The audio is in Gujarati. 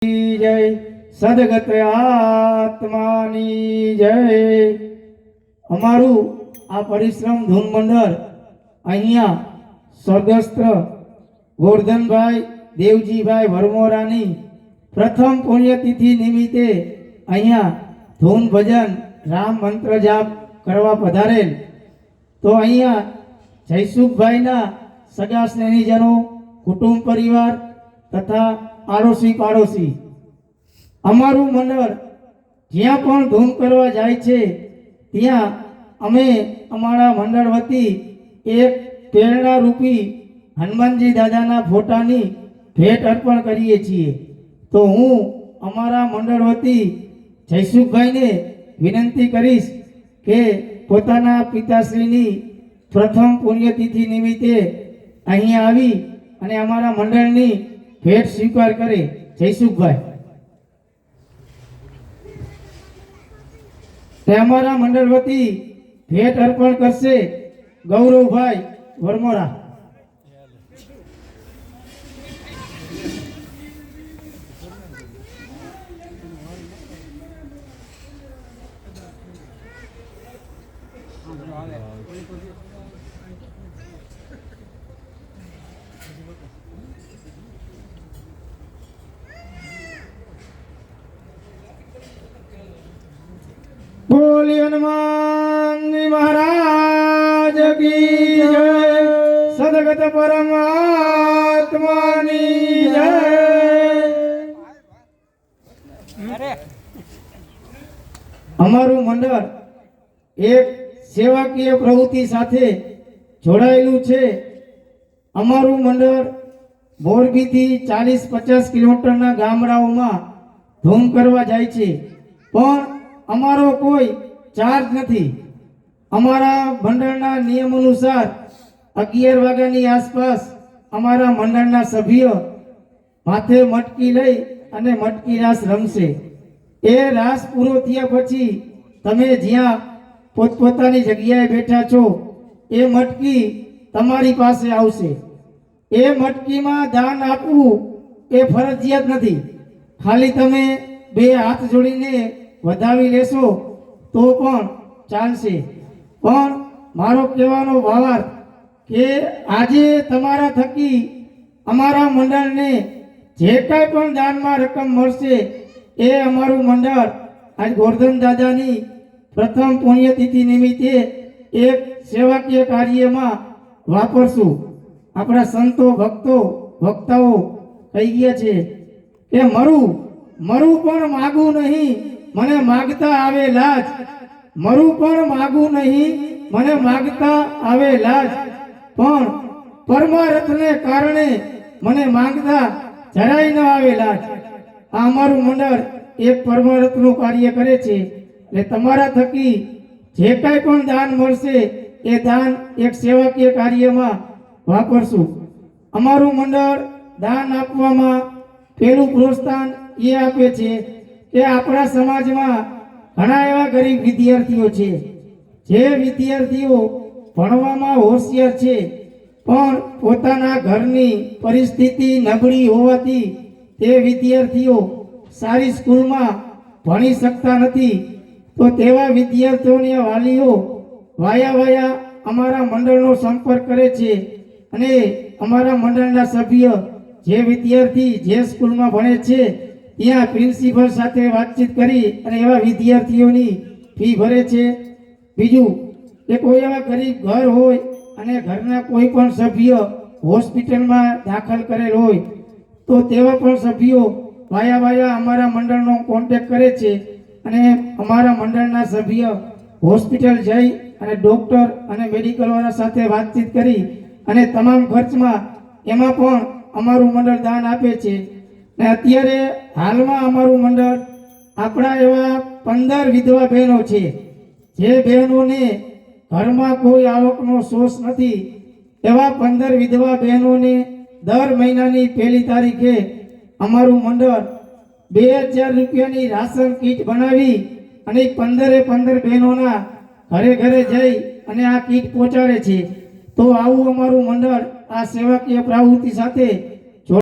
जय सदगत आत्मानी जय। अमारू आ परिश्रम धून मंडल अहिया स्वर्गस्थ गोवर्धन भाई देवजी भाई वरमोरानी प्रथम पुण्यतिथि निमित्ते अहिया धून भजन राम मंत्र जाप करवा पधारेल। तो अहिया जयसुख भाई ना सगा स्नेहीजनों कुटुंब परिवार तथा आड़ोशी पाड़ोशी अमारू मंडल ज्यां पण धूम करवा जाय छे त्यां अमे अमारा मंडल वती एक प्रेरणा रूपी हनुमानजी दादाना फोटानी भेट अर्पण करीए छीए। तो हूँ अमारा मंडल वती जयसुखभाई ने विनंती करीश के पोताना पिताश्रीनी प्रथम पुण्यतिथि निमित्ते अहीं आवी अने अमारा मंडळनी भेट स्वीकार करे। जयसुखभाई हमारा मंडल वती भेट अर्पण करसे गौरव भाई वरमोरा। बोली हनुमान जी महाराज की जय। सदगत परमात्मानी जय। अमारू मंडल एक सेवाकीय प्रवृत्ति साथे जोड़ायेलू छे। अमारू मंडल मोरबी थी 40-50 किलोमीटर ना गामडाओमां धूम करवा जाय छे पण अमारो कोई चार्ज नहीं। अमारा मंडलना नियम अनुसार 11 वाग्यानी आसपास अमारा मंडलना सभ्य माथे मटकी लई अने मटकी रास रमशे। ए रास पूरो थया पछी तमे ज्यां पोतपोतानी जग्याए बैठा छो ए मटकी तमारी पासे आवशे। ए मटकीमां दान आपवुं ए फरजियात नहीं। खाली तमे बे हाथ जोड़ीने વધાવી લેશો તો પણ ચાલશે। પણ મારો કહેવાનો ભાવાર્થ કે આજે તમારા થકી અમારા મંડળને જે કાંઈ પણ દાનમાં રકમ મળશે એ અમારું મંડળ આજ ગોરધન દાદાની પ્રથમ પુણ્યતિથિ નિમિત્તે એક સેવાકીય કાર્યમાં વાપરશું। આપણા સંતો ભક્તો વક્તાઓ કહી ગયા છે કે મરું પણ માગું નહીં मने मागता आवे लाज। मरू पण मागू नहीं मने मागता आवे लाज। पण परमार्थ ने कारणे मने मांगता जराय न आवे लाज। आ अमारू मंडळ एक परमार्थ नु कार्य करे छे એટલે તમારા થકી જે કાંઈ પણ દાન મળશે એ દાન એક સેવાકીય કાર્યમાં વાપરશું। અમારું મંડળ દાન આપવામાં પહેલું પ્રોત્સાહન એ આપે છે કે આપણા સમાજમાં ઘણા એવા ગરીબ વિદ્યાર્થીઓ છે જે વિદ્યાર્થીઓ ભણવામાં હોશિયાર છે પણ પોતાના ઘરની પરિસ્થિતિ નબળી હોવાથી તે વિદ્યાર્થીઓ સારી સ્કૂલમાં ભણી શકતા નથી। તો તેવા વિદ્યાર્થીઓના વાલીઓ વાયા અમારા મંડળનો સંપર્ક કરે છે અને અમારા મંડળના સભ્ય જે વિદ્યાર્થી જે સ્કૂલમાં ભણે છે ત્યાં પ્રિન્સિપલ સાથે વાતચીત કરી અને એવા વિદ્યાર્થીઓની ફી ભરે છે। બીજું કે કોઈ એવા ગરીબ ઘર હોય અને ઘરના કોઈ પણ સભ્ય હોસ્પિટલમાં દાખલ કરેલ હોય તો તેવા પણ સભ્યો વાયા અમારા મંડળનો કોન્ટેક્ટ કરે છે અને અમારા મંડળના સભ્ય હોસ્પિટલ જઈ અને ડોક્ટર અને મેડિકલવાળા સાથે વાતચીત કરી અને તમામ ખર્ચમાં એમાં પણ અમારું મંડળ દાન આપે છે। અત્યારે હાલમાં અમારું મંડળ આપણા એવા 15 વિધવા બહેનો છે જે બહેનોને ઘરમાં કોઈ આવકનો સોર્સ નથી। એવા 15 વિધવા બહેનોને દર મહિનાની 1 તારીખે અમારું મંડળ 2000 રૂપિયાની રાશન કીટ બનાવી અને 15 બહેનોના ઘરે ઘરે જઈ અને આ કીટ પહોંચાડે છે। તો આવું અમારું મંડળ આ સેવાકીય પ્રવૃત્તિ સાથે